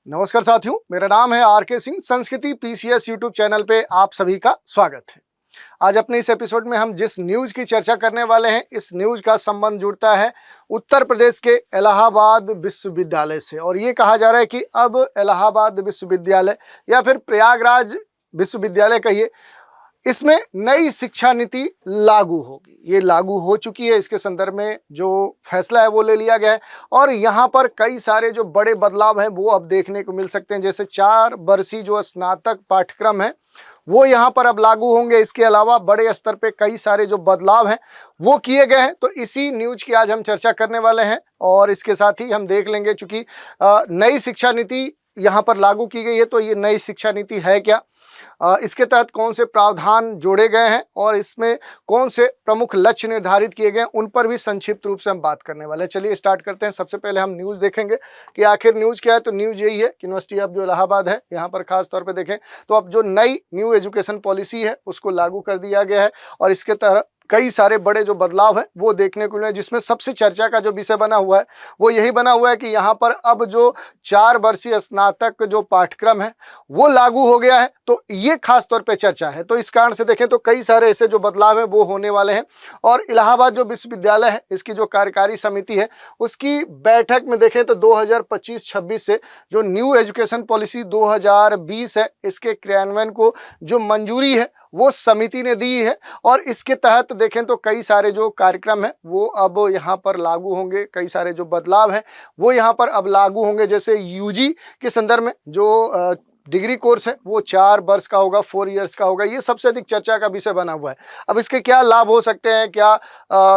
नमस्कार साथियों, मेरा नाम है आर.के. सिंह। संस्कृति पीसीएस यूट्यूब चैनल पे आप सभी का स्वागत है। आज अपने इस एपिसोड में हम जिस न्यूज़ की चर्चा करने वाले हैं, इस न्यूज़ का संबंध जुड़ता है उत्तर प्रदेश के इलाहाबाद विश्वविद्यालय से। और ये कहा जा रहा है कि अब इलाहाबाद विश्वविद्यालय या फिर प्रयागराज विश्वविद्यालय कहिए, इसमें नई शिक्षा नीति लागू होगी। ये लागू हो चुकी है। इसके संदर्भ में जो फैसला है वो ले लिया गया है और यहाँ पर कई सारे जो बड़े बदलाव हैं वो अब देखने को मिल सकते हैं। जैसे 4 वर्षीय जो स्नातक पाठ्यक्रम है वो यहाँ पर अब लागू होंगे। इसके अलावा बड़े स्तर पे कई सारे जो बदलाव हैं वो किए गए हैं। तो इसी न्यूज़ की आज हम चर्चा करने वाले हैं और इसके साथ ही हम देख लेंगे, चूँकि नई शिक्षा नीति यहाँ पर लागू की गई है, तो ये नई शिक्षा नीति है क्या, इसके तहत कौन से प्रावधान जोड़े गए हैं और इसमें कौन से प्रमुख लक्ष्य निर्धारित किए गए हैं, उन पर भी संक्षिप्त रूप से हम बात करने वाले हैं। चलिए स्टार्ट करते हैं। सबसे पहले हम न्यूज़ देखेंगे कि आखिर न्यूज़ क्या है। तो न्यूज़ यही है कि यूनिवर्सिटी ऑफ जो इलाहाबाद है, यहाँ पर खास तौर पे देखें तो अब जो नई न्यू एजुकेशन पॉलिसी है उसको लागू कर दिया गया है और इसके तहत कई सारे बड़े जो बदलाव हैं वो देखने को मिले, जिसमें सबसे चर्चा का जो विषय बना हुआ है वो यही बना हुआ है कि यहाँ पर अब जो 4 वर्षीय स्नातक जो पाठ्यक्रम है वो लागू हो गया है। तो ये खास तौर पे चर्चा है। तो इस कारण से देखें तो कई सारे ऐसे जो बदलाव हैं वो होने वाले हैं। और इलाहाबाद जो विश्वविद्यालय है, इसकी जो कार्यकारी समिति है उसकी बैठक में देखें तो 2025-26 से जो न्यू एजुकेशन पॉलिसी 2020 है, इसके क्रियान्वयन को जो मंजूरी है वो समिति ने दी है। और इसके तहत देखें तो कई सारे जो कार्यक्रम हैं वो अब यहाँ पर लागू होंगे। कई सारे जो बदलाव हैं वो यहाँ पर अब लागू होंगे। जैसे यूजी के संदर्भ में जो डिग्री कोर्स है वो 4 वर्ष का होगा, 4 इयर्स का होगा। ये सबसे अधिक चर्चा का विषय बना हुआ है। अब इसके क्या लाभ हो सकते हैं, क्या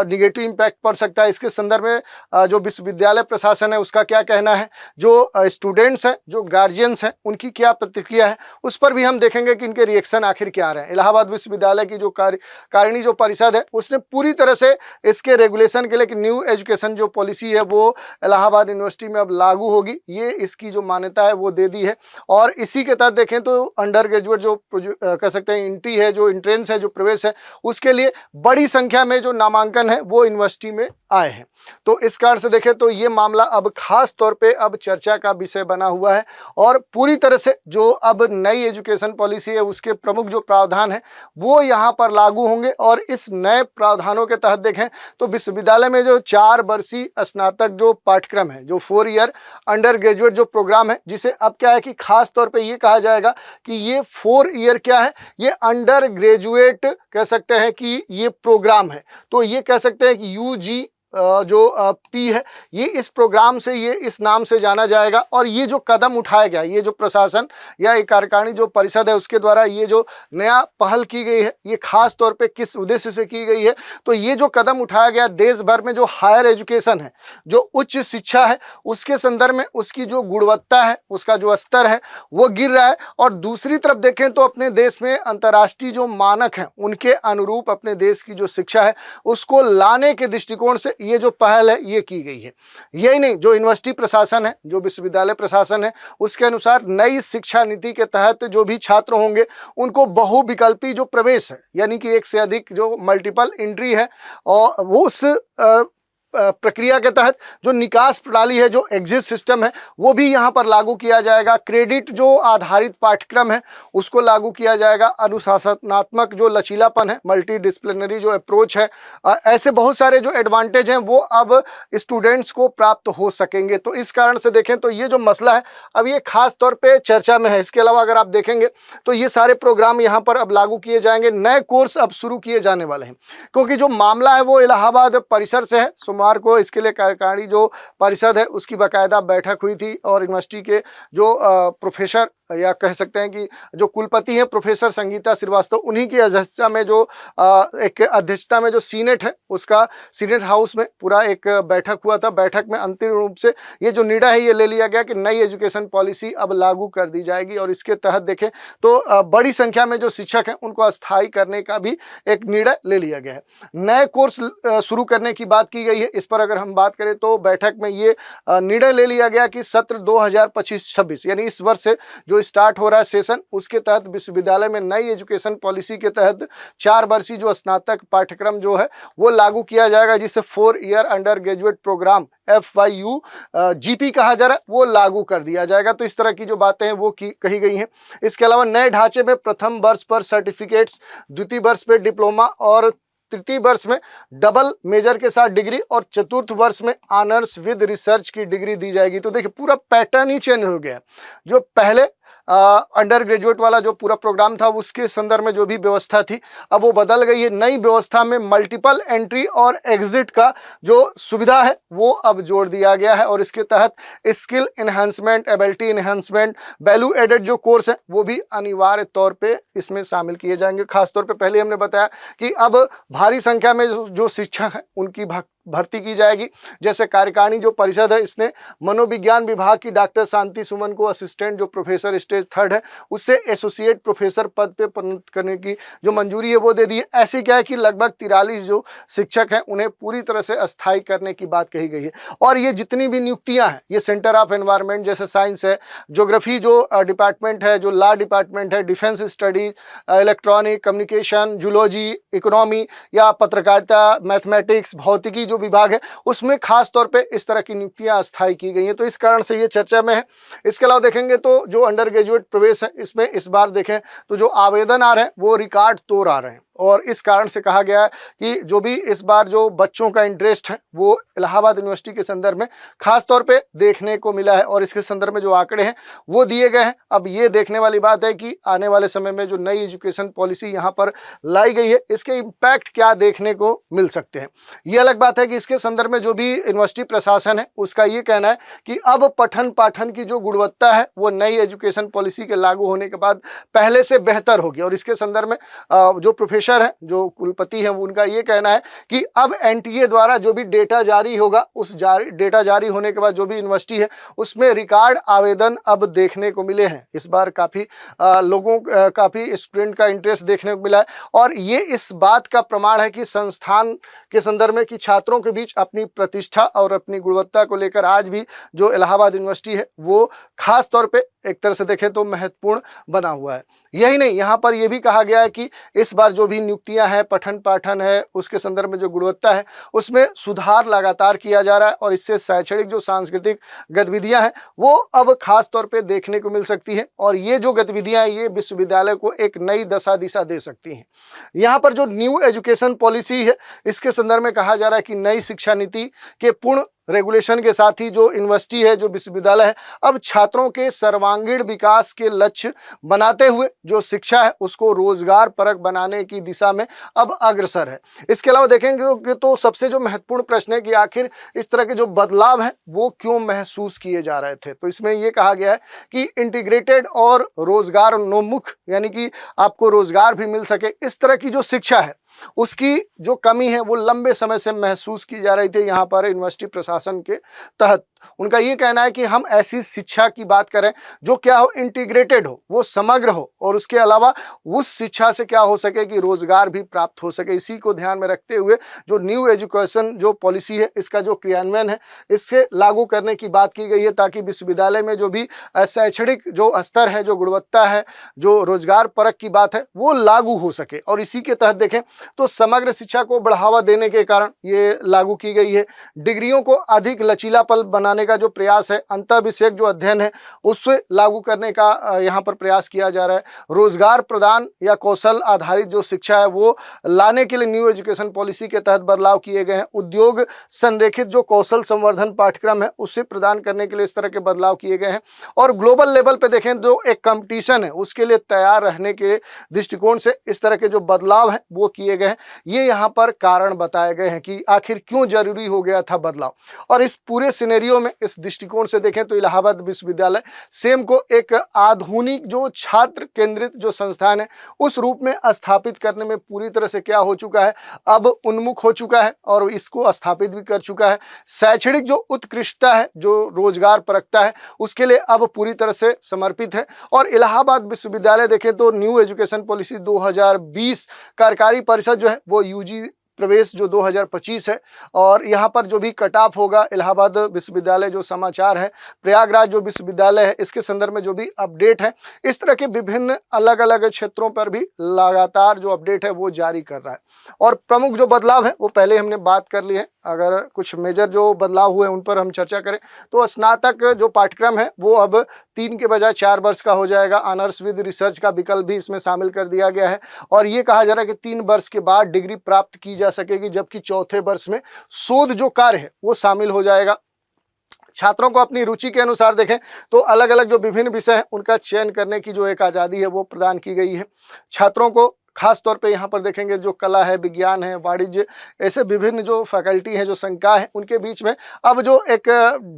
निगेटिव इम्पैक्ट पड़ सकता है, इसके संदर्भ में जो विश्वविद्यालय प्रशासन है उसका क्या कहना है, जो स्टूडेंट्स हैं, जो गार्जियंस हैं, उनकी क्या प्रतिक्रिया है, उस पर भी हम देखेंगे कि इनके रिएक्शन आखिर क्या आ रहे हैं। इलाहाबाद विश्वविद्यालय की जो कारिणी जो परिषद है उसने पूरी तरह से इसके रेगुलेशन के लिए कि न्यू एजुकेशन जो पॉलिसी है वो इलाहाबाद यूनिवर्सिटी में अब लागू होगी, ये इसकी जो मान्यता है वो दे दी है। और इसी के तहत देखें तो अंडर ग्रेजुएट जो कह सकते हैं इंट्री है, जो इंट्रेंस है, जो प्रवेश है, उसके लिए बड़ी संख्या में जो नामांकन है वो यूनिवर्सिटी में आए हैं। तो इस कारण से देखें तो ये मामला अब खास तौर पे अब चर्चा का विषय बना हुआ है। और पूरी तरह से जो अब नई एजुकेशन पॉलिसी है उसके प्रमुख जो प्रावधान है वो यहाँ पर लागू होंगे। और इस नए प्रावधानों के तहत देखें तो विश्वविद्यालय में जो 4 वर्षीय स्नातक जो पाठ्यक्रम है, जो 4 ईयर अंडर ग्रेजुएट जो प्रोग्राम है, जिसे अब क्या है कि खास तौर पे ये कहा जाएगा कि ये 4 ईयर क्या है, ये अंडर ग्रेजुएट कह सकते हैं कि ये प्रोग्राम है। तो ये कह सकते हैं कि यूजी जो पी है, ये इस प्रोग्राम से, ये इस नाम से जाना जाएगा। और ये जो कदम उठाया गया, ये जो प्रशासन या एक कार्यकारिणी जो परिषद है उसके द्वारा ये जो नया पहल की गई है, ये खास तौर पे किस उद्देश्य से की गई है, तो ये जो कदम उठाया गया, देश भर में जो हायर एजुकेशन है, जो उच्च शिक्षा है, उसके संदर्भ में उसकी जो गुणवत्ता है, उसका जो स्तर है वो गिर रहा है। और दूसरी तरफ देखें तो अपने देश में अंतर्राष्ट्रीय जो मानक हैं उनके अनुरूप अपने देश की जो शिक्षा है उसको लाने के दृष्टिकोण से ये जो पहल है ये की गई है। यही नहीं, जो यूनिवर्सिटी प्रशासन है, जो विश्वविद्यालय प्रशासन है, उसके अनुसार नई शिक्षा नीति के तहत जो भी छात्र होंगे उनको बहुविकल्पी जो प्रवेश है, यानी कि एक से अधिक जो मल्टीपल एंट्री है, और वो उस प्रक्रिया के तहत जो निकास प्रणाली है, जो एग्जिट सिस्टम है, वो भी यहाँ पर लागू किया जाएगा। क्रेडिट जो आधारित पाठ्यक्रम है उसको लागू किया जाएगा। अनुशासनात्मक जो लचीलापन है, मल्टी डिसिप्लिनरी जो अप्रोच है, ऐसे बहुत सारे जो एडवांटेज हैं वो अब स्टूडेंट्स को प्राप्त हो सकेंगे। तो इस कारण से देखें तो ये जो मसला है अब ये खास तौर पे चर्चा में है। इसके अलावा अगर आप देखेंगे तो ये सारे प्रोग्राम यहाँ पर अब लागू किए जाएंगे। नए कोर्स अब शुरू किए जाने वाले हैं, क्योंकि जो मामला है वो इलाहाबाद परिसर से है। सोमवार को इसके लिए कार्यकारिणी जो परिषद है उसकी बाकायदा बैठक हुई थी और यूनिवर्सिटी के जो प्रोफेसर या कह सकते हैं कि जो कुलपति हैं प्रोफेसर संगीता श्रीवास्तव, उन्हीं की अध्यक्षता में जो एक अध्यक्षता में जो सीनेट है उसका सीनेट हाउस में पूरा एक बैठक हुआ था। बैठक में अंतिम रूप से ये जो निर्णय है ये ले लिया गया कि नई एजुकेशन पॉलिसी अब लागू कर दी जाएगी। और इसके तहत देखें तो बड़ी संख्या में जो शिक्षक हैं उनको अस्थायी करने का भी एक निर्णय ले लिया गया है। नए कोर्स शुरू करने की बात की गई है। इस पर अगर हम बात करें तो बैठक में ये निर्णय ले लिया गया कि सत्र 2025-26 यानी इस वर्ष से जो जो स्टार्ट हो रहा है सेशन, उसके तहत विश्वविद्यालय में नई एजुकेशन पॉलिसी के तहत 4 वर्षीय जो स्नातक पाठ्यक्रम जो है वो लागू किया जाएगा, जिसे 4 year undergraduate program FYU GP कहा जा रहा है, वो लागू कर दिया जाएगा। तो इस तरह की जो बातें हैं वो कही गई हैं। इसके अलावा नए ढांचे में प्रथम वर्ष पर सर्टिफिकेट्स, द्वितीय वर्ष पे डिप्लोमा और तृतीय वर्ष में डबल मेजर के साथ डिग्री और चतुर्थ वर्ष में ऑनर्स विद रिसर्च की डिग्री दी जाएगी। तो देखिए पूरा पैटर्न ही चेंज हो गया। जो पहले अंडर ग्रेजुएट वाला जो पूरा प्रोग्राम था उसके संदर्भ में जो भी व्यवस्था थी अब वो बदल गई है। नई व्यवस्था में मल्टीपल एंट्री और एग्जिट का जो सुविधा है वो अब जोड़ दिया गया है और इसके तहत skill enhancement, ability enhancement, value added जो कोर्स है वो भी अनिवार्य तौर पे इसमें शामिल किए जाएंगे। खासतौर पे पहले हमने बताया कि अब भारी संख्या में जो शिक्षक है उनकी भर्ती की जाएगी। जैसे कार्यकारिणी जो परिषद है इसने मनोविज्ञान विभाग की डॉक्टर शांति सुमन को असिस्टेंट जो प्रोफेसर स्टेज 3 है उससे एसोसिएट प्रोफेसर पद पे प्रोन्नत करने की जो मंजूरी है वो दे दी है। ऐसे क्या है कि लगभग 43 जो शिक्षक हैं उन्हें पूरी तरह से अस्थायी करने की बात कही गई है। और ये जितनी भी नियुक्तियां हैं ये सेंटर ऑफ एनवायरनमेंट जैसे साइंस है, ज्योग्राफी जो डिपार्टमेंट है, जो लॉ डिपार्टमेंट है, defence studies, electronic communication, zoology, economy या पत्रकारिता, मैथमेटिक्स, भौतिकी जो विभाग है उसमें खास तौर पे इस तरह की नियुक्तियां अस्थायी की गई हैं। तो इस कारण से ये चर्चा में है। इसके अलावा देखेंगे तो जो अंडर ग्रेजुएट प्रवेश है इसमें इस बार देखें तो जो आवेदन आ रहे हैं वो रिकॉर्ड तोड़ आ रहे हैं और इस कारण से कहा गया है कि जो भी इस बार जो बच्चों का इंटरेस्ट है वो इलाहाबाद यूनिवर्सिटी के संदर्भ में खास तौर पे देखने को मिला है और इसके संदर्भ में जो आंकड़े हैं वो दिए गए हैं। अब ये देखने वाली बात है कि आने वाले समय में जो नई एजुकेशन पॉलिसी यहाँ पर लाई गई है इसके इम्पैक्ट क्या देखने को मिल सकते हैं। ये अलग बात है कि इसके संदर्भ में जो भी यूनिवर्सिटी प्रशासन है उसका ये कहना है कि अब पठन पाठन की जो गुणवत्ता है वो नई एजुकेशन पॉलिसी के लागू होने के बाद पहले से बेहतर होगी। और इसके संदर्भ में जो प्रोफेसर है, जो कुलपति हैं, उनका ये कहना है कि अब NTA द्वारा जो भी डेटा जारी होगा उस डेटा जारी होने के बाद जो भी यूनिवर्सिटी है उसमें रिकॉर्ड आवेदन अब देखने को मिले हैं। इस बार काफ़ी काफ़ी स्टूडेंट का इंटरेस्ट देखने को मिला है और ये इस बात का प्रमाण है कि संस्थान के संदर्भ में कि छात्रों के बीच अपनी प्रतिष्ठा और अपनी गुणवत्ता को लेकर आज भी जो इलाहाबाद यूनिवर्सिटी है वो खास तौर पे एक तरह से देखें तो महत्वपूर्ण बना हुआ है। यही नहीं, यहाँ पर यह भी कहा गया है कि इस बार जो भी नियुक्तियां हैं, पठन पाठन है, उसके संदर्भ में जो गुणवत्ता है उसमें सुधार लगातार किया जा रहा है और इससे शैक्षणिक जो सांस्कृतिक गतिविधियां हैं वो अब खास तौर पे देखने को मिल सकती हैं और ये जो गतिविधियां हैं ये विश्वविद्यालय को एक नई दिशा दे सकती हैं। यहाँ पर जो न्यू एजुकेशन पॉलिसी है इसके संदर्भ में कहा जा रहा है कि नई शिक्षा नीति के पूर्ण रेगुलेशन के साथ ही जो यूनिवर्सिटी है, जो विश्वविद्यालय है, अब छात्रों के सर्वांगीण विकास के लक्ष्य बनाते हुए जो शिक्षा है उसको रोजगार परक बनाने की दिशा में अब अग्रसर है। इसके अलावा देखेंगे तो सबसे जो महत्वपूर्ण प्रश्न है कि आखिर इस तरह के जो बदलाव हैं वो क्यों महसूस किए जा रहे थे। तो इसमें ये कहा गया है कि इंटीग्रेटेड और रोजगारोन्मुख यानी कि आपको रोजगार भी मिल सके इस तरह की जो शिक्षा है उसकी जो कमी है वो लंबे समय से महसूस की जा रही थी यहाँ पर यूनिवर्सिटी प्रशासन के तहत। उनका ये कहना है कि हम ऐसी शिक्षा की बात करें जो क्या हो, इंटीग्रेटेड हो, वो समग्र हो और उसके अलावा उस शिक्षा से क्या हो सके कि रोजगार भी प्राप्त हो सके। इसी को ध्यान में रखते हुए जो न्यू एजुकेशन जो पॉलिसी है इसका जो क्रियान्वयन है इससे लागू करने की बात की गई है ताकि विश्वविद्यालय में जो भी शैक्षणिक जो स्तर है, जो गुणवत्ता है, जो रोजगार परक की बात है वो लागू हो सके। और इसी के तहत देखें तो समग्र शिक्षा को बढ़ावा देने के कारण ये लागू की गई है। डिग्रियों को अधिक लचीलापन बनाने का जो प्रयास है, अंतःविषयक जो अध्ययन है उससे लागू करने का यहाँ पर प्रयास किया जा रहा है। रोजगार प्रदान या कौशल आधारित जो शिक्षा है वो लाने के लिए न्यू एजुकेशन पॉलिसी के तहत बदलाव किए गए हैं। उद्योग संरेखित जो कौशल संवर्धन पाठ्यक्रम है उसे प्रदान करने के लिए इस तरह के बदलाव किए गए हैं। और ग्लोबल लेवल पे देखें जो एक कंपटीशन है उसके लिए तैयार रहने के दृष्टिकोण से इस तरह के जो बदलाव हैं वो किए गए हैं। ये यहाँ पर कारण बताए गए हैं कि आखिर क्यों जरूरी हो गया था बदलाव। और इस पूरे सिनेरियो में इस दृष्टिकोण से देखें तो इलाहाबाद विश्वविद्यालय सेम को एक आधुनिक जो छात्र केंद्रित जो संस्थान है उस रूप में स्थापित करने में पूरी तरह से क्या हो चुका है, अब उन्मुख हो चुका है और इसको स्थापित भी कर चुका है। शैक्षणिक जो उत्कृष्टता है, जो रोजगार परकता है उसके लिए अब पूरी तरह से समर्पित है। और इलाहाबाद विश्वविद्यालय देखें तो न्यू एजुकेशन पॉलिसी 2020 कार्यकारी परिषद जो है वो प्रवेश जो 2025 है, और यहाँ पर जो भी कट ऑफ होगा, इलाहाबाद विश्वविद्यालय जो समाचार है, प्रयागराज जो विश्वविद्यालय है, इसके संदर्भ में जो भी अपडेट है, इस तरह के विभिन्न अलग अलग क्षेत्रों पर भी लगातार जो अपडेट है वो जारी कर रहा है। और प्रमुख जो बदलाव है वो पहले हमने बात कर ली है। अगर कुछ मेजर जो बदलाव हुए उन पर हम चर्चा करें तो स्नातक जो पाठ्यक्रम है वो अब 3 के बजाय 4 वर्ष का हो जाएगा। ऑनर्स विद रिसर्च का विकल्प भी इसमें शामिल कर दिया गया है, और ये कहा जा रहा है कि 3 वर्ष के बाद डिग्री प्राप्त की जा सकेगी, जबकि चौथे वर्ष में शोध जो कार्य है वो शामिल हो जाएगा। छात्रों को अपनी रुचि के अनुसार देखें तो अलग अलग जो विभिन्न विषय हैं उनका चयन करने की जो एक आज़ादी है वो प्रदान की गई है। छात्रों को खास तौर पे यहाँ पर देखेंगे जो कला है, विज्ञान है, वाणिज्य, ऐसे विभिन्न जो फैकल्टी हैं, जो संकाय हैं, उनके बीच में अब जो एक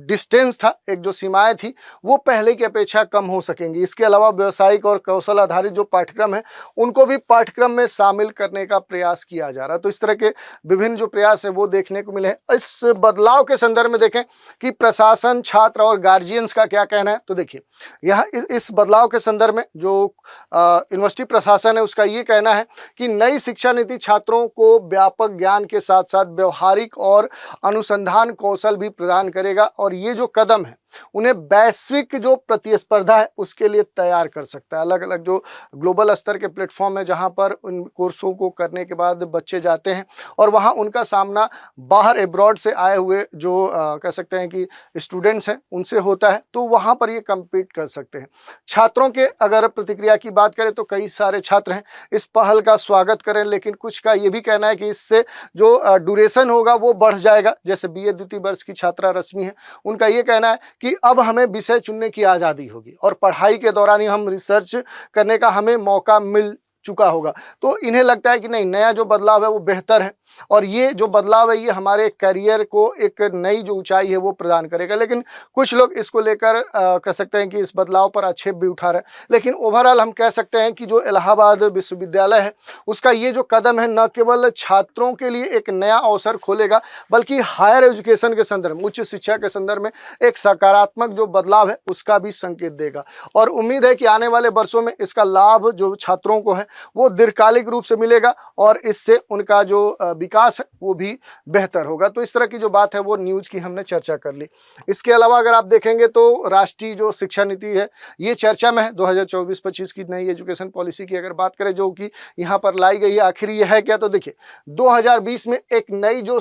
डिस्टेंस था, एक जो सीमाएं थी, वो पहले की अपेक्षा कम हो सकेंगी। इसके अलावा व्यावसायिक और कौशल आधारित जो पाठ्यक्रम है उनको भी पाठ्यक्रम में शामिल करने का प्रयास किया जा रहा है। तो इस तरह के विभिन्न जो प्रयास है वो देखने को मिले हैं। इस बदलाव के संदर्भ में देखें कि प्रशासन, छात्र और गार्जियंस का क्या कहना है। तो देखिए यहाँ इस बदलाव के संदर्भ में जो यूनिवर्सिटी प्रशासन है उसका ये कहना है कि नई शिक्षा नीति छात्रों को व्यापक ज्ञान के साथ साथ व्यवहारिक और अनुसंधान कौशल भी प्रदान करेगा, और ये जो कदम है उन्हें वैश्विक जो प्रतिस्पर्धा है उसके लिए तैयार कर सकता है। अलग अलग जो ग्लोबल स्तर के प्लेटफॉर्म है जहां पर उन कोर्सों को करने के बाद बच्चे जाते हैं और वहां उनका सामना बाहर एब्रॉड से आए हुए जो कह सकते हैं कि स्टूडेंट्स हैं उनसे होता है, तो वहां पर ये कम्पीट कर सकते हैं। छात्रों के अगर प्रतिक्रिया की बात करें तो कई सारे छात्र हैं इस पहल का स्वागत करें, लेकिन कुछ का ये भी कहना है कि इससे जो ड्यूरेशन होगा वो बढ़ जाएगा। जैसे BA द्वितीय वर्ष की छात्रा रश्मि है, उनका ये कहना है कि अब हमें विषय चुनने की आज़ादी होगी और पढ़ाई के दौरान ही हम रिसर्च करने का हमें मौका मिल चुका होगा। तो इन्हें लगता है कि नहीं, नया जो बदलाव है वो बेहतर है, और ये जो बदलाव है ये हमारे करियर को एक नई जो ऊंचाई है वो प्रदान करेगा। लेकिन कुछ लोग इसको लेकर कह सकते हैं कि इस बदलाव पर आक्षेप भी उठा रहे हैं। लेकिन ओवरऑल हम कह सकते हैं कि जो इलाहाबाद विश्वविद्यालय है उसका ये जो कदम है न केवल छात्रों के लिए एक नया अवसर खोलेगा, बल्कि हायर एजुकेशन के संदर्भ में, उच्च शिक्षा के संदर्भ में एक सकारात्मक जो बदलाव है उसका भी संकेत देगा। और उम्मीद है कि आने वाले वर्षों में इसका लाभ जो छात्रों को है वो दीर्घकालिक रूप से मिलेगा, और इससे उनका जो विकास है वो भी बेहतर होगा। तो इस तरह की जो बात है वो न्यूज़ की हमने चर्चा कर ली। इसके अलावा अगर आप देखेंगे तो राष्ट्रीय जो शिक्षा नीति है ये चर्चा में है। 2024-25 की नई एजुकेशन पॉलिसी की अगर बात करें जो कि यहाँ पर लाई गई है, आखिर ये है क्या? तो देखिए 2020 में एक नई जो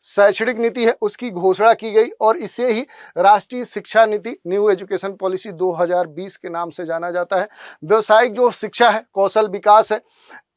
शैक्षणिक नीति है उसकी घोषणा की गई, और इसे ही राष्ट्रीय शिक्षा नीति न्यू एजुकेशन पॉलिसी 2020 के नाम से जाना जाता है। व्यवसायिक जो शिक्षा है, कौशल विकास है,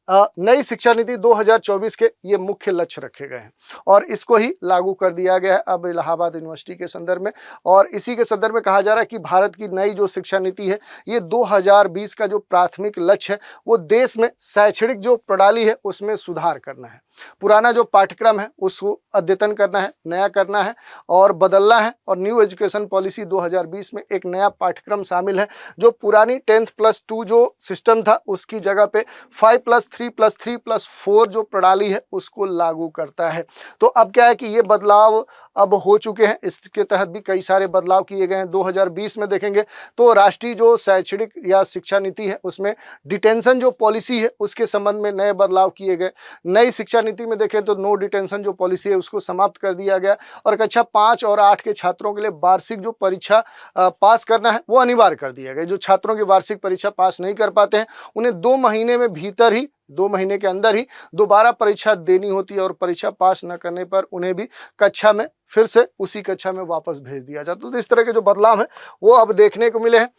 नई शिक्षा नीति 2024 के ये मुख्य लक्ष्य रखे गए हैं, और इसको ही लागू कर दिया गया है अब इलाहाबाद यूनिवर्सिटी के संदर्भ में। और इसी के संदर्भ में कहा जा रहा है कि भारत की नई जो शिक्षा नीति है ये 2020 का जो प्राथमिक लक्ष्य है वो देश में शैक्षणिक जो प्रणाली है उसमें सुधार करना है। पुराना जो पाठ्यक्रम है उसको अद्यतन करना है, नया करना है और बदलना है। और न्यू एजुकेशन पॉलिसी 2020 में एक नया पाठ्यक्रम शामिल है जो पुरानी 10+2 जो सिस्टम था उसकी जगह पे 5+3+3+4 जो प्रणाली है उसको लागू करता है। तो अब क्या है कि ये बदलाव अब हो चुके हैं, इसके तहत भी कई सारे बदलाव किए गए हैं। 2020 में देखेंगे तो राष्ट्रीय जो शैक्षणिक या शिक्षा नीति है उसमें डिटेंशन जो पॉलिसी है उसके संबंध में नए बदलाव किए गए। नई शिक्षा नीति में देखें तो नो डिटेंशन जो पॉलिसी है उसको समाप्त कर दिया गया, और कक्षा 5 और 8 के छात्रों के लिए वार्षिक जो परीक्षा पास करना है वो अनिवार्य कर दिया गया। जो छात्रों की वार्षिक परीक्षा पास नहीं कर पाते हैं उन्हें 2 महीने में भीतर ही 2 महीने के अंदर ही दोबारा परीक्षा देनी होती है, और परीक्षा पास न करने पर उन्हें भी कक्षा में फिर से उसी कक्षा में वापस भेज दिया जाता है। तो इस तरह के जो बदलाव हैं वो अब देखने को मिले हैं।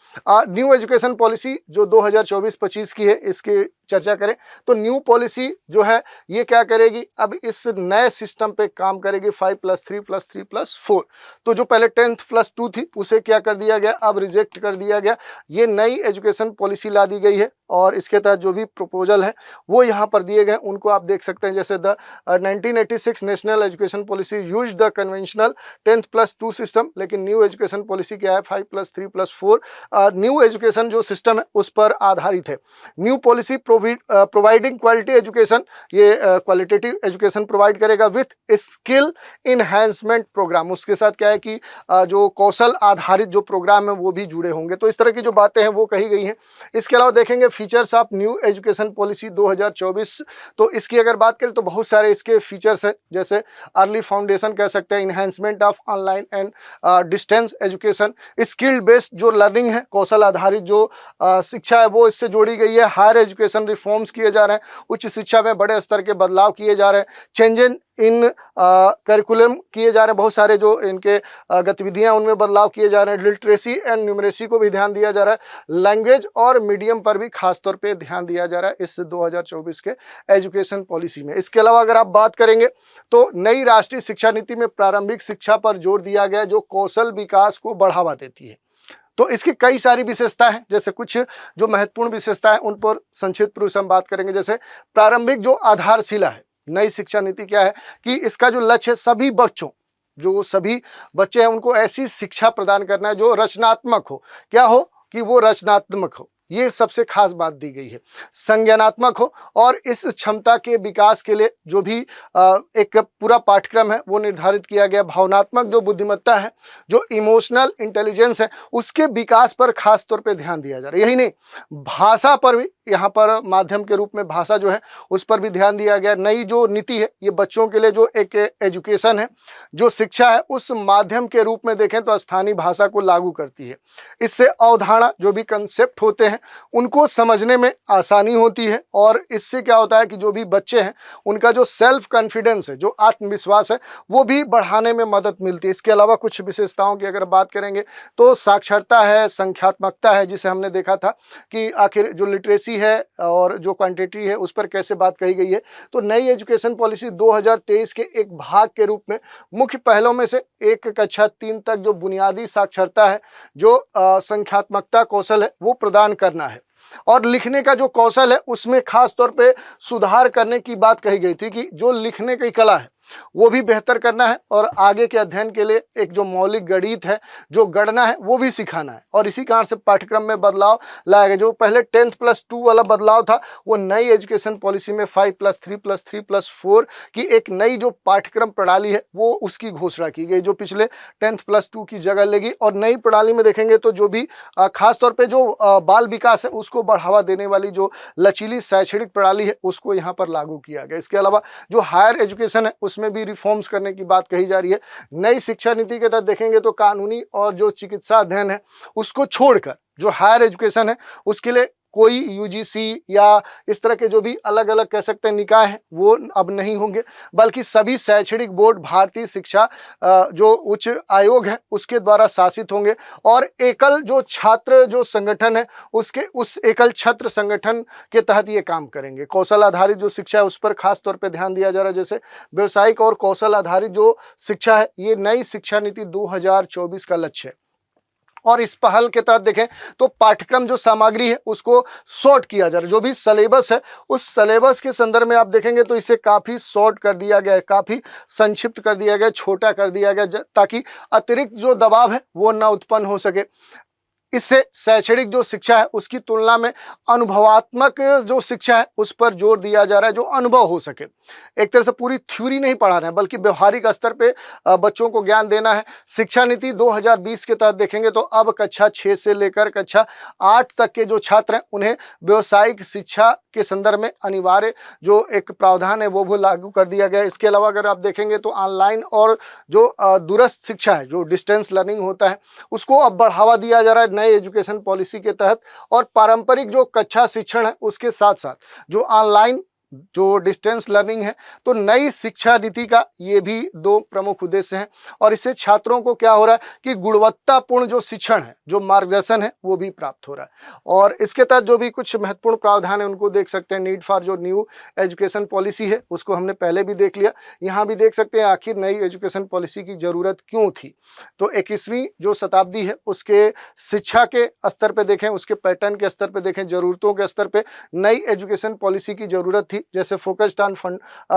न्यू एजुकेशन पॉलिसी जो 2024-25 की है इसकी चर्चा करें तो न्यू पॉलिसी जो है ये क्या करेगी, अब इस नए सिस्टम पे काम करेगी 5+3+3+4। तो जो पहले 10+2 थी उसे क्या कर दिया गया, अब रिजेक्ट कर दिया गया। ये नई एजुकेशन पॉलिसी ला दी गई है, और इसके तहत जो भी प्रपोजल है वो यहाँ पर दिए गए उनको आप देख सकते हैं। जैसे 1986 national education policy use the conventional 10+2 system, लेकिन न्यू एजुकेशन पॉलिसी क्या है 5+3+4 न्यू एजुकेशन जो सिस्टम है उस पर आधारित है। New policy providing quality education, ये क्वालिटेटिव एजुकेशन प्रोवाइड करेगा विथ स्किल इन्हेंसमेंट प्रोग्राम। उसके साथ क्या है कि जो कौशल आधारित जो प्रोग्राम है वो भी जुड़े होंगे। तो इस तरह की जो बातें हैं वो कही गई हैं। इसके अलावा देखेंगे features of new education policy 2024। तो इसकी अगर बात करें तो बहुत सारे इसके फीचर्स हैं, जैसे अर्ली फाउंडेशन कह सकते हैं, enhancement of online and distance education, skill based जो लर्निंग है, कौशल आधारित जो शिक्षा है वो इससे जोड़ी गई है। हायर एजुकेशन रिफॉर्म्स किए जा रहे हैं, उच्च शिक्षा में बड़े स्तर के बदलाव किए जा रहे हैं। चेंजेस इन करिकुलम किए जा रहे हैं, बहुत सारे जो इनके गतिविधियां उनमें बदलाव किए जा रहे हैं। लिटरेसी एंड न्यूमरेसी को भी ध्यान दिया जा रहा है। लैंग्वेज और मीडियम पर भी खासतौर पे ध्यान दिया जा रहा है इस 2024 के एजुकेशन पॉलिसी में। इसके अलावा अगर आप बात करेंगे तो नई राष्ट्रीय शिक्षा नीति में प्रारंभिक शिक्षा पर जोर दिया गया जो कौशल विकास को बढ़ावा देती है। तो इसकी कई सारी विशेषताएं हैं, जैसे कुछ जो महत्वपूर्ण विशेषताएं उन पर संक्षिप्त रूप से हम बात करेंगे। जैसे प्रारंभिक जो आधारशिला है, नई शिक्षा नीति क्या है कि इसका जो लक्ष्य है सभी बच्चों, जो सभी बच्चे हैं उनको ऐसी शिक्षा प्रदान करना है जो रचनात्मक हो। क्या हो कि वो रचनात्मक हो, ये सबसे खास बात दी गई है। संज्ञानात्मक हो, और इस क्षमता के विकास के लिए जो भी एक पूरा पाठ्यक्रम है वो निर्धारित किया गया। भावनात्मक जो बुद्धिमत्ता है, जो इमोशनल इंटेलिजेंस है, उसके विकास पर खास तौर पे ध्यान दिया जा रहा है। यही नहीं, भाषा पर भी, यहाँ पर माध्यम के रूप में भाषा जो है उस पर भी ध्यान दिया गया। नई जो नीति है ये बच्चों के लिए जो एक एजुकेशन है, जो शिक्षा है, उस माध्यम के रूप में देखें तो स्थानीय भाषा को लागू करती है। इससे अवधारणा जो भी कंसेप्ट होते हैं उनको समझने में आसानी होती है, और इससे क्या होता है कि जो भी बच्चे हैं उनका जो सेल्फ कॉन्फिडेंस है, जो आत्मविश्वास है, वो भी बढ़ाने में मदद मिलती है। इसके अलावा कुछ विशेषताओं की अगर बात करेंगे तो साक्षरता है, संख्यात्मकता है, जिसे हमने देखा था कि आखिर जो लिटरेसी है और जो क्वांटिटी है उस पर कैसे बात कही गई है। तो नई एजुकेशन पॉलिसी 2023 के एक भाग के रूप में मुख्य पहलों में से एक कक्षा 3 तक जो बुनियादी साक्षरता है, जो संख्यात्मकता कौशल है, वो प्रदान करना है। और लिखने का जो कौशल है उसमें खास तौर पे सुधार करने की बात कही गई थी कि जो लिखने की कला है वो भी बेहतर करना है, और आगे के अध्ययन के लिए एक जो मौलिक गणित है, जो गणना है, वो भी सिखाना है। और इसी कारण से पाठ्यक्रम में बदलाव लाया गया। जो पहले 10+2 वाला बदलाव था वो नई एजुकेशन पॉलिसी में 5+3+3+4 की एक नई जो पाठ्यक्रम प्रणाली है वो उसकी घोषणा की गई, जो पिछले 10+2 की जगह लेगी। और नई प्रणाली में देखेंगे तो जो भी खासतौर पर जो बाल विकास है उसको बढ़ावा देने वाली जो लचीली शैक्षणिक प्रणाली है उसको यहाँ पर लागू किया गया। इसके अलावा जो हायर एजुकेशन है उसमें भी रिफॉर्म्स करने की बात कही जा रही है। नई शिक्षा नीति के तहत देखेंगे तो कानूनी और जो चिकित्सा अध्ययन है उसको छोड़कर जो हायर एजुकेशन है उसके लिए कोई यूजीसी या इस तरह के जो भी अलग अलग कह सकते हैं निकाय हैं वो अब नहीं होंगे, बल्कि सभी शैक्षणिक बोर्ड भारतीय शिक्षा जो उच्च आयोग है उसके द्वारा शासित होंगे। और एकल जो छात्र जो संगठन है उसके उस एकल छात्र संगठन के तहत ये काम करेंगे। कौशल आधारित जो शिक्षा है उस पर खास तौर पे ध्यान दिया जा रहा है। जैसे व्यवसायिक और कौशल आधारित जो शिक्षा है ये नई शिक्षा नीति 2024 का लक्ष्य है। और इस पहल के तहत देखें तो पाठ्यक्रम जो सामग्री है उसको शॉर्ट किया जा रहा है। जो भी सिलेबस है उस सिलेबस के संदर्भ में आप देखेंगे तो इसे काफ़ी शॉर्ट कर दिया गया है, काफ़ी संक्षिप्त कर दिया गया, छोटा कर दिया गया, ताकि अतिरिक्त जो दबाव है वो ना उत्पन्न हो सके। इससे शैक्षणिक जो शिक्षा है उसकी तुलना में अनुभवात्मक जो शिक्षा है उस पर जोर दिया जा रहा है, जो अनुभव हो सके। एक तरह से पूरी थ्योरी नहीं पढ़ा रहे हैं बल्कि व्यवहारिक स्तर पे बच्चों को ज्ञान देना है। शिक्षा नीति 2020 के तहत देखेंगे तो अब कक्षा 6 से लेकर कक्षा 8 तक के जो छात्र हैं उन्हें व्यावसायिक शिक्षा के संदर्भ में अनिवार्य जो एक प्रावधान है वो भी लागू कर दिया गया है। इसके अलावा अगर आप देखेंगे तो ऑनलाइन और जो दूरस्थ शिक्षा है, जो डिस्टेंस लर्निंग होता है, उसको अब बढ़ावा दिया जा रहा है नए एजुकेशन पॉलिसी के तहत। और पारंपरिक जो कक्षा शिक्षण है उसके साथ साथ जो ऑनलाइन जो डिस्टेंस लर्निंग है, तो नई शिक्षा नीति का ये भी 2 प्रमुख उद्देश्य हैं। और इससे छात्रों को क्या हो रहा है कि गुणवत्तापूर्ण जो शिक्षण है, जो मार्गदर्शन है, वो भी प्राप्त हो रहा है। और इसके तहत जो भी कुछ महत्वपूर्ण प्रावधान है उनको देख सकते हैं। नीड फॉर जो न्यू एजुकेशन पॉलिसी है उसको हमने पहले भी देख लिया। यहाँ भी देख सकते हैं आखिर नई एजुकेशन पॉलिसी की जरूरत क्यों थी। तो 21वीं जो शताब्दी है उसके शिक्षा के स्तर पर देखें, उसके पैटर्न के स्तर पर देखें, जरूरतों के स्तर पर नई एजुकेशन पॉलिसी की जरूरत थी। थी, जैसे फोकस्ड ऑन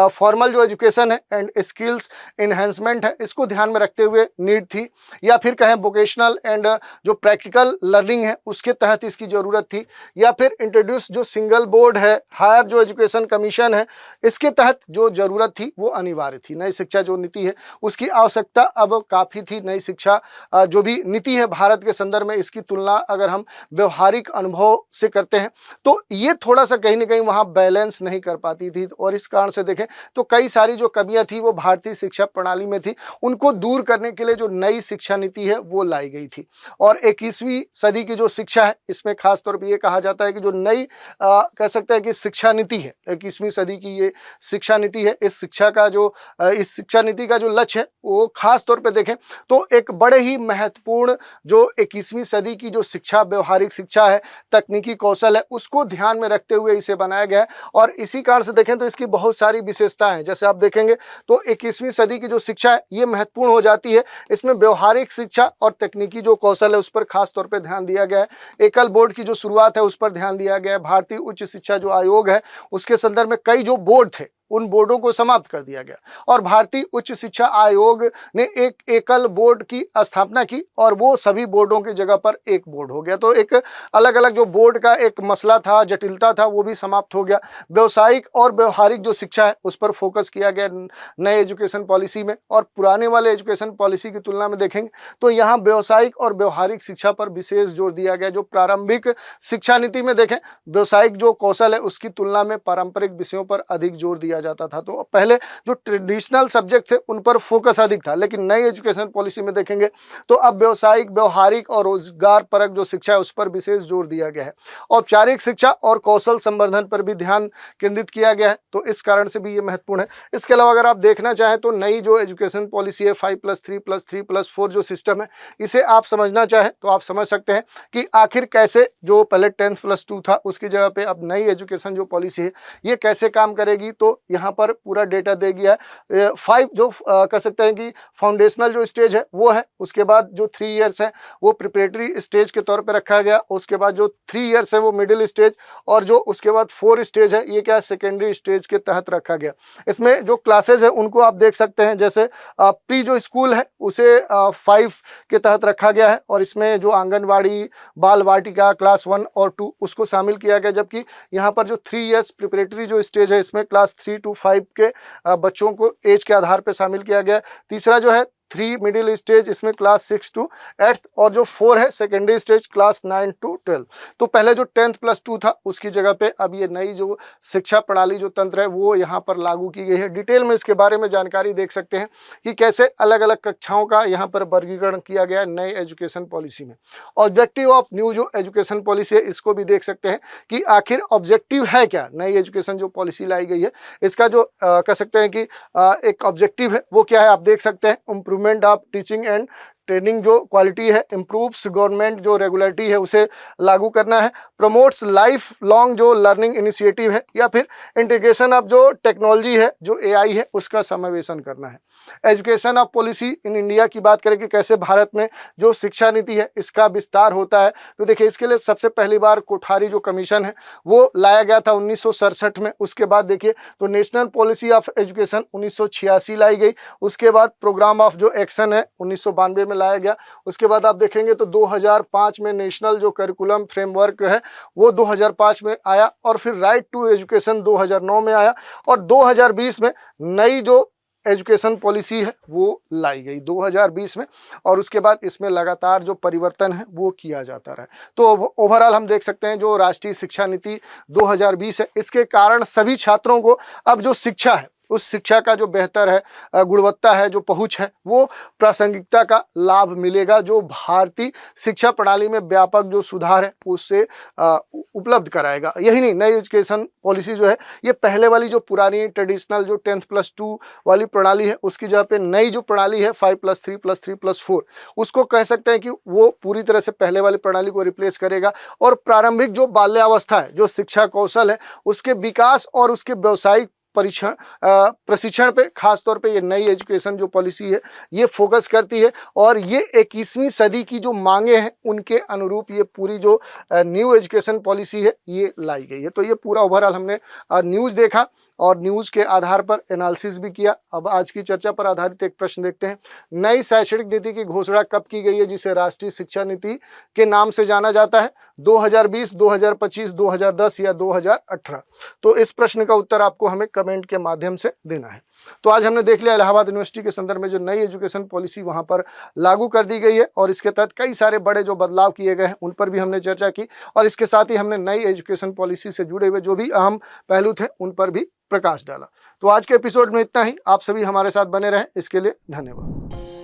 फॉर्मल जो एजुकेशन है एंड स्किल्स इन्हेंसमेंट है, इसको ध्यान में रखते हुए नीड थी, या फिर कहें वोकेशनल एंड जो प्रैक्टिकल लर्निंग है उसके तहत इसकी ज़रूरत थी, या फिर इंट्रोड्यूस जो सिंगल बोर्ड है, हायर जो एजुकेशन कमीशन है, इसके तहत जो ज़रूरत थी वो अनिवार्य थी। नई शिक्षा जो नीति है उसकी आवश्यकता अब काफ़ी थी। नई शिक्षा जो भी नीति है भारत के संदर्भ में, इसकी तुलना अगर हम व्यवहारिक अनुभव से करते हैं तो ये थोड़ा सा कहीं ना कहीं वहाँ बैलेंस नहीं कर पाती थी, और इस कारण से देखें तो कई सारी जो कमियां थी वो भारतीय शिक्षा प्रणाली में थी, उनको दूर करने के लिए जो नई शिक्षा नीति है वो लाई गई थी। और 21वीं सदी की जो शिक्षा है इसमें खास तौर पर ये कहा जाता है कि जो नई कह सकते हैं कि शिक्षा नीति है, 21वीं सदी की ये शिक्षा नीति है, इस शिक्षा नीति का जो लक्ष्य है वो खास तौर पे देखें तो एक बड़े ही महत्वपूर्ण जो 21वीं सदी की जो शिक्षा, व्यवहारिक शिक्षा है, तकनीकी कौशल है, उसको ध्यान में रखते हुए इसे बनाया गया है। और इसी कारण से देखें तो इसकी बहुत सारी विशेषताएं हैं। जैसे आप देखेंगे तो 21वीं सदी की जो शिक्षा है ये महत्वपूर्ण हो जाती है, इसमें व्यवहारिक शिक्षा और तकनीकी जो कौशल है उस पर खास तौर पर ध्यान दिया गया है। एकल बोर्ड की जो शुरुआत है उस पर ध्यान दिया गया है। भारतीय उच्च शिक्षा जो आयोग है उसके संदर्भ में कई जो बोर्ड थे उन बोर्डों को समाप्त कर दिया गया, और भारतीय उच्च शिक्षा आयोग ने एक एकल बोर्ड की स्थापना की और वो सभी बोर्डों की जगह पर एक बोर्ड हो गया। तो एक अलग अलग जो बोर्ड का एक मसला था, जटिलता था, वो भी समाप्त हो गया। व्यवसायिक और व्यवहारिक जो शिक्षा है उस पर फोकस किया गया नए एजुकेशन पॉलिसी में, और पुराने वाले एजुकेशन पॉलिसी की तुलना में देखेंगे तो यहाँ व्यवसायिक और व्यवहारिक शिक्षा पर विशेष जोर दिया गया। जो प्रारंभिक शिक्षा नीति में देखें व्यवसायिक जो कौशल है उसकी तुलना में पारंपरिक विषयों पर अधिक जोर दिया जाता था। तो पहले जो ट्रेडिशनल सब्जेक्ट थे उन पर फोकस अधिक था, लेकिन नई एजुकेशन पॉलिसी में देखेंगे तो अब व्यवसायिक, व्यवहारिक और रोजगार परक जो शिक्षा है उस पर विशेष जोर दिया गया है। औपचारिक शिक्षा और कौशल संवर्धन पर भी ध्यान केंद्रित किया गया है, तो इस कारण से भी ये महत्वपूर्ण है। इसके अलावा अगर आप देखना चाहें तो नई जो एजुकेशन पॉलिसी है 5+3+3+4 जो सिस्टम है, इसे आप समझना चाहें तो आप समझ सकते हैं कि आखिर कैसे जो पहले 10+2 था उसकी जगह पे अब नई एजुकेशन जो पॉलिसी है ये कैसे काम करेगी। तो यहाँ पर पूरा डेटा दे गया है। 5 जो कह सकते हैं कि फाउंडेशनल जो स्टेज है वो है, उसके बाद जो 3 इयर्स है वो प्रिपरेटरी स्टेज के तौर पे रखा गया, उसके बाद जो 3 इयर्स है वो मिडिल स्टेज, और जो उसके बाद 4 स्टेज है ये क्या सेकेंडरी स्टेज के तहत रखा गया। इसमें जो क्लासेज है उनको आप देख सकते हैं, जैसे प्री जो स्कूल है उसे 5 के तहत रखा गया है, और इसमें जो आंगनवाड़ी, बाल वाटिका क्लास 1 और 2 उसको शामिल किया गया, जबकि यहाँ पर जो 3 इयर्स प्रिपरेटरी जो स्टेज है इसमें क्लास 3 to 5 के बच्चों को एज के आधार पर शामिल किया गया। तीसरा जो है 3 मिडिल स्टेज, इसमें क्लास 6 to 8, और जो 4 है सेकेंडरी स्टेज क्लास 9 to 12। तो पहले जो 10+2 था उसकी जगह पे अब ये नई जो शिक्षा प्रणाली जो तंत्र है वो यहाँ पर लागू की गई है। डिटेल में इसके बारे में जानकारी देख सकते हैं कि कैसे अलग अलग कक्षाओं का यहाँ पर वर्गीकरण किया गया है नई एजुकेशन पॉलिसी में। ऑब्जेक्टिव ऑफ न्यू जो एजुकेशन पॉलिसी है इसको भी देख सकते हैं कि आखिर ऑब्जेक्टिव है क्या, नई एजुकेशन जो पॉलिसी लाई गई है इसका जो कह सकते हैं कि एक ऑब्जेक्टिव है वो क्या है, आप देख सकते हैं। Improvement of teaching and training जो क्वालिटी है, इम्प्रूव्स गवर्नमेंट जो रेगुलेटरी है उसे लागू करना है। प्रमोट्स लाइफ लॉन्ग जो लर्निंग इनिशिएटिव है, या फिर इंटीग्रेशन ऑफ जो टेक्नोलॉजी है, जो एआई है उसका समावेशन करना है। Education of policy in India की बात करें कि कैसे भारत में जो शिक्षा नीति है इसका विस्तार होता है, तो देखिए इसके लिए सबसे पहली बार कोठारी जो कमीशन है वो लाया गया था 1967 में। उसके बाद देखिए तो नेशनल पॉलिसी ऑफ एजुकेशन 1986 लाई गई। उसके बाद प्रोग्राम ऑफ जो एक्शन है 1992 में लाया गया। उसके बाद आप देखेंगे तो 2005 में नेशनल जो करिकुलम फ्रेमवर्क है वो 2005 में आया, और फिर राइट टू एजुकेशन 2009 में आया, और 2020 में नई जो एजुकेशन पॉलिसी है वो लाई गई 2020 में, और उसके बाद इसमें लगातार जो परिवर्तन है वो किया जाता रहा। तो ओवरऑल हम देख सकते हैं जो राष्ट्रीय शिक्षा नीति 2020 है इसके कारण सभी छात्रों को अब जो शिक्षा है उस शिक्षा का जो बेहतर है, गुणवत्ता है, जो पहुंच है, वो प्रासंगिकता का लाभ मिलेगा, जो भारतीय शिक्षा प्रणाली में व्यापक जो सुधार है उससे उपलब्ध कराएगा। यही नहीं, नई एजुकेशन पॉलिसी जो है ये पहले वाली जो पुरानी ट्रेडिशनल जो 10+2 वाली प्रणाली है उसकी जगह पे नई जो प्रणाली है 5+3+3+4 उसको कह सकते हैं कि वो पूरी तरह से पहले वाली प्रणाली को रिप्लेस करेगा, और प्रारंभिक जो बाल्यावस्था है, जो शिक्षा कौशल है, उसके विकास और उसके व्यवसायिक प्रशिक्षण पे, खास तौर पे ये नई एजुकेशन जो पॉलिसी है ये फोकस करती है और ये 21वीं सदी की जो मांगे हैं उनके अनुरूप ये पूरी जो न्यू एजुकेशन पॉलिसी है ये लाई गई है। तो ये पूरा ओवरऑल हमने न्यूज़ देखा और न्यूज़ के आधार पर एनालिसिस भी किया। अब आज की चर्चा पर आधारित एक प्रश्न देखते हैं। नई शैक्षणिक नीति की घोषणा कब की गई है जिसे राष्ट्रीय शिक्षा नीति के नाम से जाना जाता है? 2020, 2025, 2010 या 2018? तो इस प्रश्न का उत्तर आपको हमें कमेंट के माध्यम से देना है। तो आज हमने देख लिया इलाहाबाद यूनिवर्सिटी के संदर्भ में जो नई एजुकेशन पॉलिसी वहां पर लागू कर दी गई है और इसके तहत कई सारे बड़े जो बदलाव किए गए हैं उन पर भी हमने चर्चा की और इसके साथ ही हमने नई एजुकेशन पॉलिसी से जुड़े हुए जो भी अहम पहलू थे उन पर भी प्रकाश डाला। तो आज के एपिसोड में इतना ही। आप सभी हमारे साथ बने रहें, इसके लिए धन्यवाद।